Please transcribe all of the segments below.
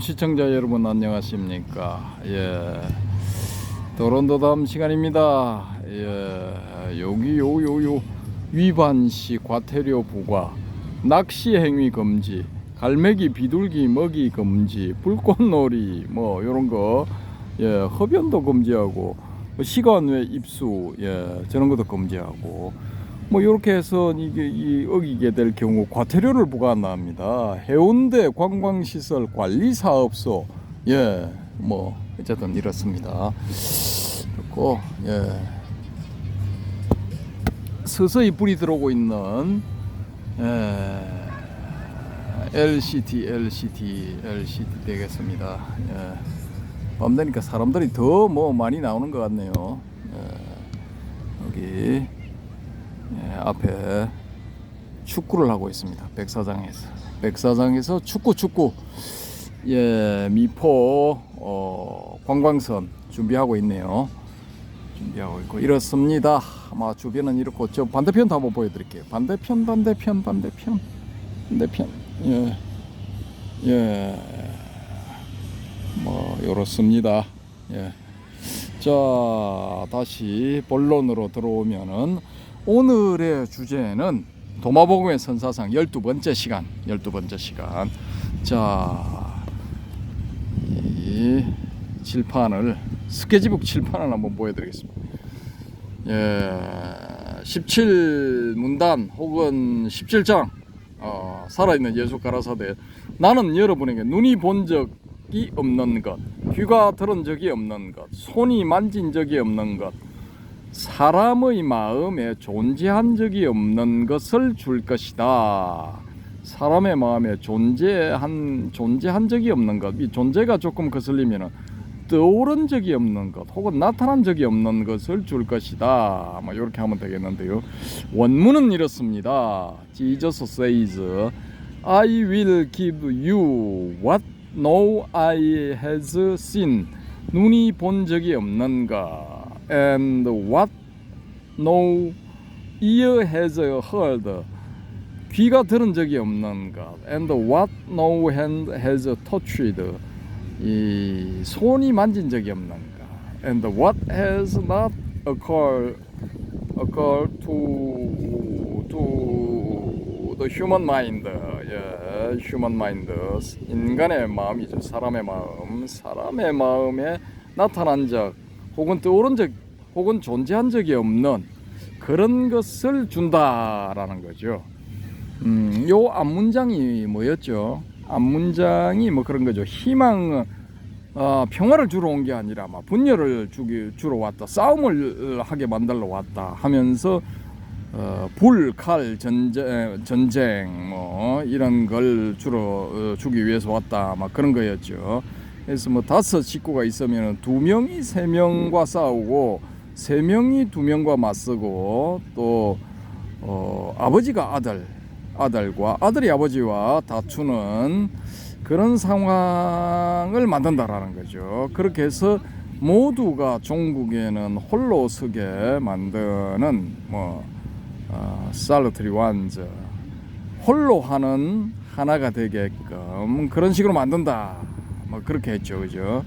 시청자 여러분 안녕하십니까? 도론도담 시간입니다. 여기 요 위반시 과태료 부과, 낚시 행위 금지, 갈매기 비둘기 먹이 금지, 불꽃놀이 뭐 요런 거 흡연도 금지하고, 시간 외 입수 저런 것도 금지하고, 뭐 이렇게 해서 이게 어기게 될 경우 과태료를 부과합니다. 해운대 관광시설 관리사업소 뭐 어쨌든 이렇습니다. 그리고 서서히 불이 들어오고 있는 LCT 되겠습니다. 밤 되니까 사람들이 더 뭐 많이 나오는 것 같네요. 여기 앞에 축구를 하고 있습니다. 백사장에서 축구 미포 관광선 준비하고 있네요. 준비하고 있고 이렇습니다. 아마 주변은 이렇고, 저 반대편도 한번 보여드릴게요. 반대편 뭐 이렇습니다. 자, 다시 본론으로 들어오면은, 오늘의 주제는 도마복음의 선사상 12번째 시간. 자, 이 칠판을, 스케치북 칠판을 한번 보여드리겠습니다. 17문단 혹은 17장, 살아있는 예수 가라사대. 나는 여러분에게 눈이 본 적이 없는 것, 귀가 들은 적이 없는 것, 손이 만진 적이 없는 것, 사람의 마음에 존재한 적이 없는 것을 줄 것이다. 사람의 마음에 존재한 적이 없는 것, 이 존재가 조금 거슬리면은 떠오른 적이 없는 것 혹은 나타난 적이 없는 것을 줄 것이다. 뭐 이렇게 하면 되겠는데요. 원문은 이렇습니다. Jesus says, I will give you what no eye has seen. 눈이 본 적이 없는 것, and what no ear has heard. 귀가 들은 적이 없는 것, and what no hand has touched. 이 손이 만진 적이 없는 것, and what has not occurred to the human mind. human mind, 인간의 마음이죠. 사람의 마음에 나타난 적 혹은 떠오른 적 혹은 존재한 적이 없는 그런 것을 준다라는 거죠. 요 앞문장이 뭐였죠? 앞문장이 뭐 그런 거죠. 희망, 평화를 주러 온 게 아니라 막 분열을 주러 왔다, 싸움을 하게 만들러 왔다 하면서 불, 칼, 전쟁 뭐 이런 걸 주로 주기 위해서 왔다, 막 그런 거였죠. 그래서 뭐 5 식구가 있으면 2명이 3명과 싸우고 3명이 2명과 맞서고, 또 아버지가 아들과 아들이 아버지와 다투는 그런 상황을 만든다라는 거죠. 그렇게 해서 모두가 종국에는 홀로 서게 만드는 살러트리 완저, 홀로 하는 하나가 되게끔 그런 식으로 만든다, 뭐 그렇게 했죠, 그죠?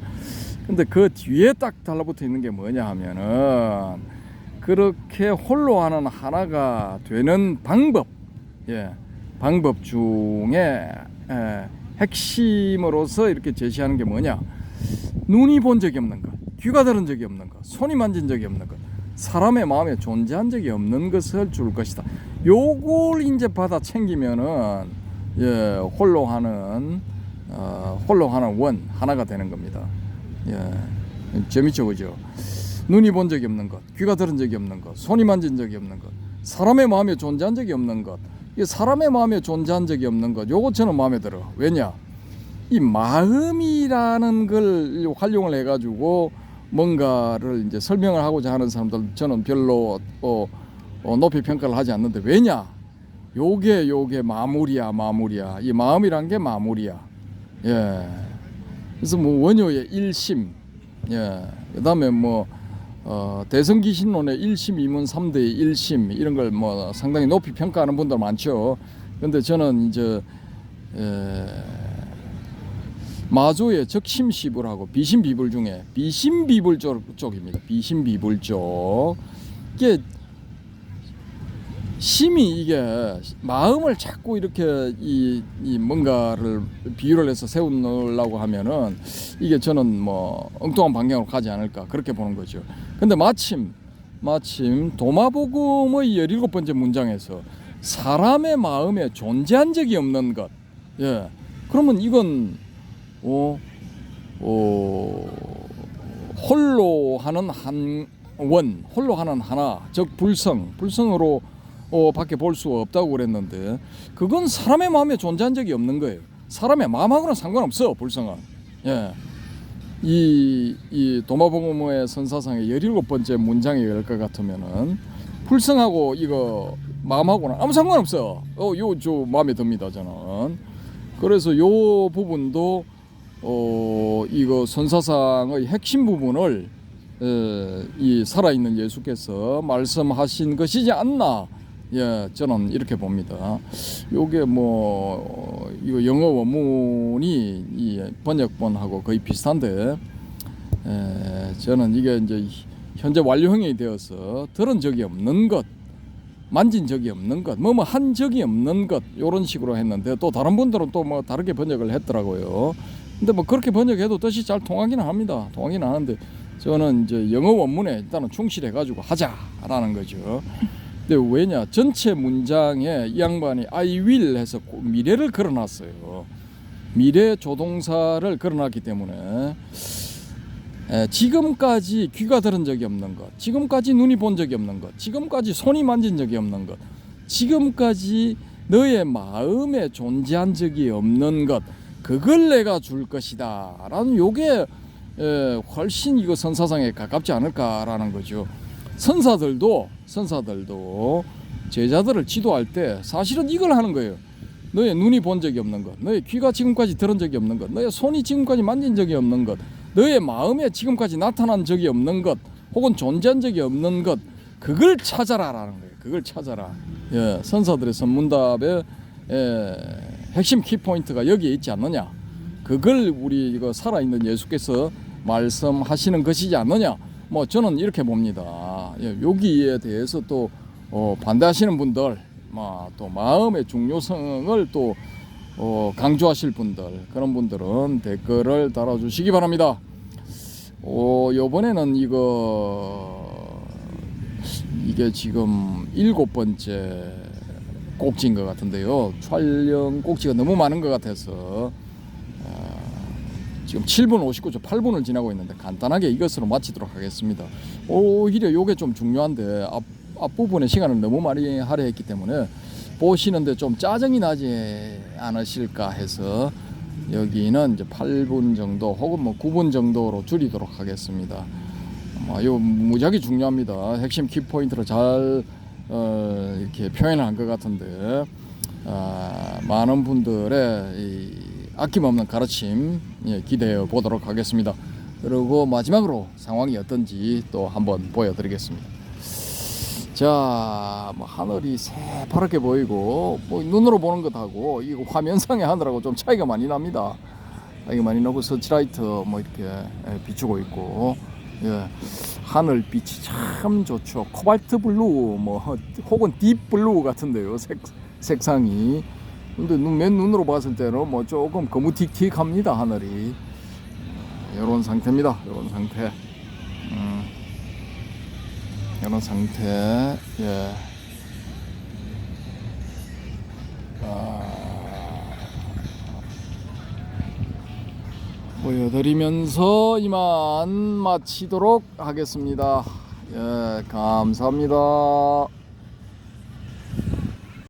근데 그 뒤에 딱 달라붙어 있는 게 뭐냐 하면은, 그렇게 홀로 하는 하나가 되는 방법, 방법 중에 핵심으로서 이렇게 제시하는 게 뭐냐? 눈이 본 적이 없는 것, 귀가 들은 적이 없는 것, 손이 만진 적이 없는 것, 사람의 마음에 존재한 적이 없는 것을 줄 것이다. 요걸 이제 받아 챙기면은 홀로 하는 원 하나가 되는 겁니다. 재밌죠, 그죠? 눈이 본 적이 없는 것, 귀가 들은 적이 없는 것, 손이 만진 적이 없는 것, 사람의 마음에 존재한 적이 없는 것. 이 사람의 마음에 존재한 적이 없는 것, 요거 저는 마음에 들어. 왜냐? 이 마음이라는 걸 활용을 해가지고 뭔가를 이제 설명을 하고자 하는 사람들, 저는 별로 높이 평가를 하지 않는데, 왜냐? 요게 마무리야. 이 마음이란 게 마무리야. 그래서 뭐 원효의 1심, 그다음에 뭐 대성기신론의 1심, 2문, 3대의 1심, 이런 걸 뭐 상당히 높이 평가하는 분들 많죠. 근데 저는 이제 마조의 적심시불하고 비심비불 중에 비심비불 쪽입니다. 비심비불 쪽. 이게 심이 이게 마음을 자꾸 이렇게 이 뭔가를 비유를 해서 세우려고 하면은 이게 저는 뭐 엉뚱한 방향으로 가지 않을까 그렇게 보는 거죠. 근데 마침 도마복음의 17번째 문장에서 사람의 마음에 존재한 적이 없는 것. 예. 그러면 이건 홀로 하는 한 원, 홀로 하는 하나, 즉 불성으로 밖에 볼 수가 없다고 그랬는데 그건 사람의 마음에 존재한 적이 없는 거예요. 사람의 마음하고는 상관없어, 불성은. 예. 이 도마복음의 선사상의 17번째 문장에 열 것 같으면은 불성하고 이거 마음하고는 아무 상관없어. 저 마음에 듭니다, 저는. 그래서 요 부분도 이거 선사상의 핵심 부분을 이 살아있는 예수께서 말씀하신 것이지 않나. 예, 저는 이렇게 봅니다. 요게 뭐 이거 영어 원문이 이 번역본하고 거의 비슷한데 저는 이게 이제 현재 완료형이 되어서 들은 적이 없는 것, 만진 적이 없는 것, 뭐 한 적이 없는 것 이런 식으로 했는데 또 다른 분들은 또 뭐 다르게 번역을 했더라고요. 근데 뭐 그렇게 번역해도 뜻이 잘 통하기는 합니다. 통하기는 하는데 저는 이제 영어 원문에 일단은 충실해 가지고 하자라는 거죠. 근데 왜냐, 전체 문장에 이 양반이 I will 해서 미래를 걸어놨어요. 미래 조동사를 걸어놨기 때문에 지금까지 귀가 들은 적이 없는 것, 지금까지 눈이 본 적이 없는 것, 지금까지 손이 만진 적이 없는 것, 지금까지 너의 마음에 존재한 적이 없는 것, 그걸 내가 줄 것이다 라는 요게 훨씬 이거 선사상에 가깝지 않을까라는 거죠. 선사들도 제자들을 지도할 때 사실은 이걸 하는 거예요. 너의 눈이 본 적이 없는 것, 너의 귀가 지금까지 들은 적이 없는 것, 너의 손이 지금까지 만진 적이 없는 것, 너의 마음에 지금까지 나타난 적이 없는 것, 혹은 존재한 적이 없는 것, 그걸 찾아라라는 거예요. 그걸 찾아라. 예, 선사들의 선문답의 핵심 키포인트가 여기에 있지 않느냐. 그걸 우리 이거 살아있는 예수께서 말씀하시는 것이지 않느냐. 뭐 저는 이렇게 봅니다. 예, 여기에 대해서 또 반대하시는 분들, 또 마음의 중요성을 또 강조하실 분들, 그런 분들은 댓글을 달아주시기 바랍니다. 요번에는 이게 지금 7번째 꼭지인 것 같은데요. 촬영 꼭지가 너무 많은 것 같아서 지금 7분 59초 8분을 지나고 있는데 간단하게 이것으로 마치도록 하겠습니다. 오히려 이게 좀 중요한데 앞부분에 시간을 너무 많이 할애했기 때문에 보시는데 좀 짜증이 나지 않으실까 해서 여기는 이제 8분 정도 혹은 뭐 9분 정도로 줄이도록 하겠습니다. 요 무지하게 중요합니다. 핵심 키포인트를 잘 이렇게 표현한 것 같은데 많은 분들의 이 아낌없는 가르침 기대해 보도록 하겠습니다. 그리고 마지막으로 상황이 어떤지 또 한번 보여드리겠습니다. 자, 하늘이 새파랗게 보이고 뭐 눈으로 보는 것하고 이거 화면상의 하늘하고 좀 차이가 많이 납니다. 차이가 많이 나고 서치라이트 뭐 이렇게 비추고 있고, 예, 하늘빛이 참 좋죠. 코발트 블루 뭐 혹은 딥 블루 같은데요. 색상이. 근데 맨 눈으로 봤을 때는 뭐 조금 거무틱틱합니다. 하늘이. 이런 상태입니다. 이런 상태. 이런 상태. 예. 보여드리면서 이만 마치도록 하겠습니다. 예, 감사합니다.